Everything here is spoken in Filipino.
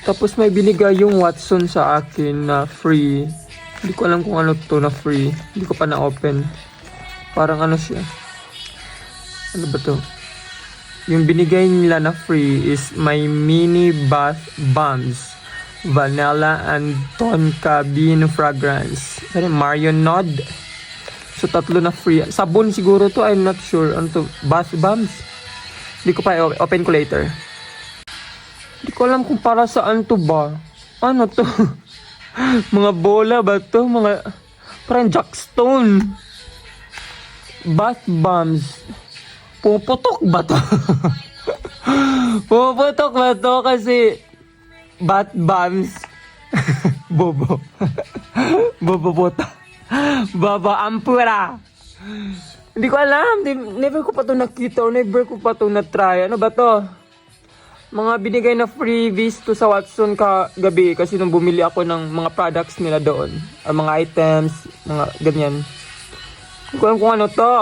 Tapos may binigay yung Watson sa akin na free. Hindi ko alam kung ano to na free. Hindi ko pa na-open. Parang ano siya. Ano ba to? Yung binigay nila na free is my mini bath bombs. Vanilla and tonka bean fragrance. Sorry, Marionade. So, 3 na free. Sabon siguro to. I'm not sure. Ano to? Bath bombs? Hindi ko pa open ko later. Hindi ko alam kung para saan to ba. Ano to? Mga bola ba to? Mga parang jackstone. Bath bombs. Puputok ba to? Puputok ba to? Kasi bath bombs. Bobo. Bobo puta. Baba ampura. Hindi ko alam. Never ko pa to nakita or never ko pa to na-try. Ano ba to? Mga binigay na freebies to sa Watson kagabi kasi nung bumili ako ng mga products nila doon. Mga items, mga ganyan. Hindi ko alam kung ano to.